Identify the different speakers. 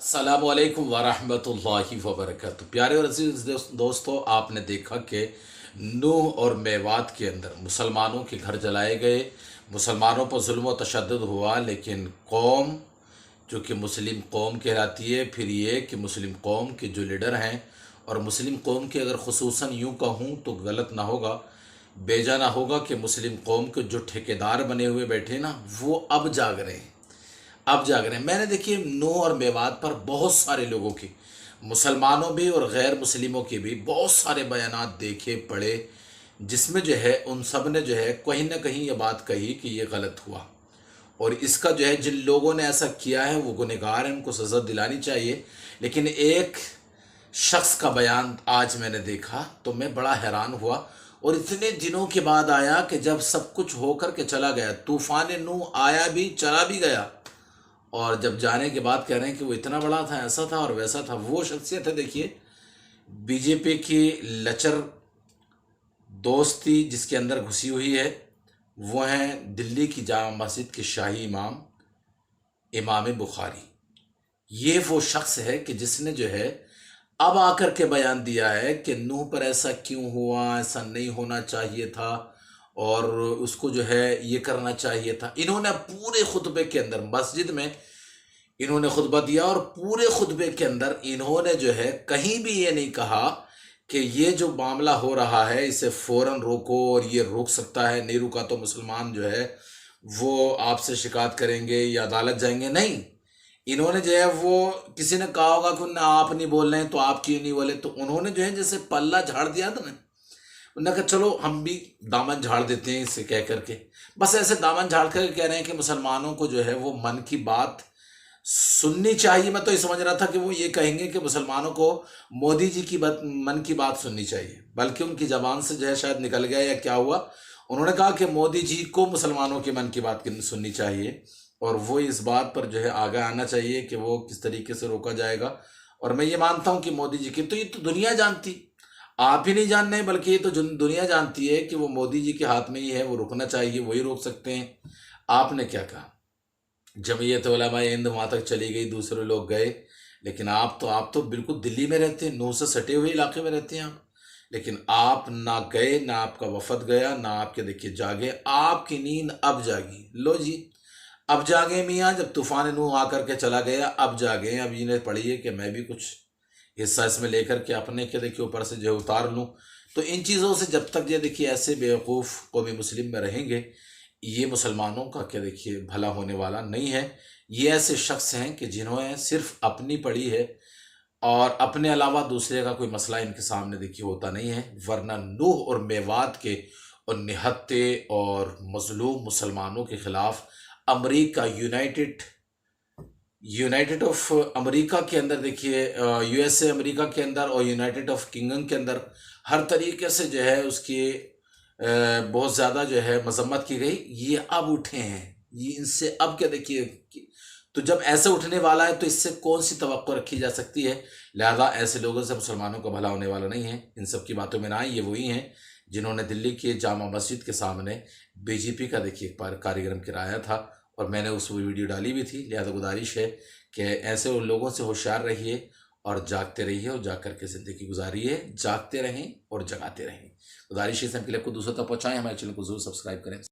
Speaker 1: अस्सलामुअलैकुम वरहमतुल्लाहि वबरकातुहू। प्यारे और अजीज दोस्तों, आपने देखा कि नूह और मेवात के अंदर मुसलमानों के घर जलाए गए, मुसलमानों पर जुल्म व तशद्दुद हुआ, लेकिन कौम जो कि मुस्लिम कौम कहलाती है, फिर ये कि मुस्लिम कौम के जो लीडर हैं, और मुस्लिम कौम के अगर खुसूसन यूँ कहूँ तो गलत ना होगा, बेजाना होगा कि मुस्लिम कौम के जो ठेकेदार बने हुए बैठे ना, वो अब जाग रहे हैं। अब जाग रहे हैं। मैंने देखिए नूह और मेवात पर बहुत सारे लोगों की, मुसलमानों भी और गैर मुस्लिमों के भी बहुत सारे बयानात देखे पढ़े, जिसमें जो है उन सब ने जो है कहीं ना कहीं ये बात कही कि ये गलत हुआ, और इसका जो है जिन लोगों ने ऐसा किया है वो गुनहगार हैं, उनको सज़ा दिलानी चाहिए। लेकिन एक शख्स का बयान आज मैंने देखा तो मैं बड़ा हैरान हुआ, और इतने दिनों के बाद आया कि जब सब कुछ होकर के चला गया, तूफान नूह आया भी चला भी गया, और जब जाने के बाद कह रहे हैं कि वो इतना बड़ा था, ऐसा था और वैसा था। वो शख्सियत है, देखिए, बीजेपी की लचर दोस्ती जिसके अंदर घुसी हुई है, वो हैं दिल्ली की जामा मस्जिद के शाही इमाम इमाम बुखारी। ये वो शख्स है कि जिसने जो है अब आकर के बयान दिया है कि नूह पर ऐसा क्यों हुआ, ऐसा नहीं होना चाहिए था, और उसको जो है ये करना चाहिए था। इन्होंने पूरे खुतबे के अंदर मस्जिद में इन्होंने खुतबा दिया, और पूरे खुतबे के अंदर इन्होंने जो है कहीं भी ये नहीं कहा कि ये जो मामला हो रहा है इसे फ़ौरन रोको, और ये रोक सकता है, नहीं रुका तो मुसलमान जो है वो आपसे शिकायत करेंगे या अदालत जाएंगे। नहीं, इन्होंने जो है वो, किसी ने कहा होगा कि उन्हें आप नहीं बोल रहे हैं तो आप क्यों नहीं बोले, तो उन्होंने जो है जैसे पल्ला झाड़ दिया था ना, उन्होंने कहा चलो हम भी दामन झाड़ देते हैं इसे कह करके। बस ऐसे दामन झाड़ कर कह रहे हैं कि मुसलमानों को जो है वो मन की बात सुननी चाहिए। मैं तो ये समझ रहा था कि वो ये कहेंगे कि मुसलमानों को मोदी जी की बात, मन की बात सुननी चाहिए, बल्कि उनकी जबान से जो है शायद निकल गया या क्या हुआ। उन्होंने कहा कि मोदी जी को मुसलमानों के मन की बात सुननी चाहिए, और वो इस बात पर जो है आगे आना चाहिए कि वो किस तरीके से रोका जाएगा। और मैं ये मानता हूँ कि मोदी जी की तो ये तो दुनिया जानती, आप ही नहीं जान रहे बल्कि ये तो दुनिया जानती है कि वो मोदी जी के हाथ में ही है, वो रुकना चाहिए, वही रोक सकते हैं। आपने क्या कहा, जमीयत उलमा हिंद वहाँ तक चली गई, दूसरे लोग गए, लेकिन आप तो बिल्कुल दिल्ली में रहते हैं, नूह से सटे हुए इलाके में रहते हैं आप, लेकिन आप ना गए, ना आपका वफद गया, ना आपके देखिए जागे। आपकी नींद अब जागी, लो जी, अब जागे मियाँ, जब तूफान नूह आकर के चला गया अब जागे। अब इन्हें पड़ी है कि मैं भी कुछ हिस्सा इसमें लेकर के अपने के देखिए ऊपर से जो उतार लूँ। तो इन चीज़ों से जब तक ये देखिए ऐसे बेवकूफ़ कौमी मुस्लिम में रहेंगे, ये मुसलमानों का क्या देखिए भला होने वाला नहीं है। ये ऐसे शख्स हैं कि जिन्होंने सिर्फ अपनी पड़ी है, और अपने अलावा दूसरे का कोई मसला इनके सामने देखिए होता नहीं है। वरना नूह और मेवात के और निहत्ते और मजलूम मुसलमानों के खिलाफ अमेरिका, यूनाइटेड ऑफ अमेरिका के अंदर देखिए, यूएसए अमेरिका के अंदर और यूनाइटेड ऑफ किंगडम के अंदर हर तरीके से जो है उसकी बहुत ज़्यादा जो है मजम्मत की गई। ये अब उठे हैं, ये इनसे अब क्या देखिए तो जब ऐसे उठने वाला है तो इससे कौन सी तवक्को रखी जा सकती है। लिहाजा ऐसे लोगों से मुसलमानों का भला होने वाला नहीं है। इन सब की बातों में ना आए। ये वही हैं जिन्होंने दिल्ली के जामा मस्जिद के सामने बीजेपी का देखिए एक कार्यक्रम कराया था, और मैंने उस वीडियो डाली भी थी। लिहाजा गुजारिश है कि ऐसे उन लोगों से होशियार रहिए और जागते रहिए, और जाग करके ज़िंदगी गुजारिए। जागते रहें और जगाते रहें। गुजारिश है, इसके लिए आपको दूसरों तक पहुँचाएं। हमारे चैनल को जरूर सब्सक्राइब करें।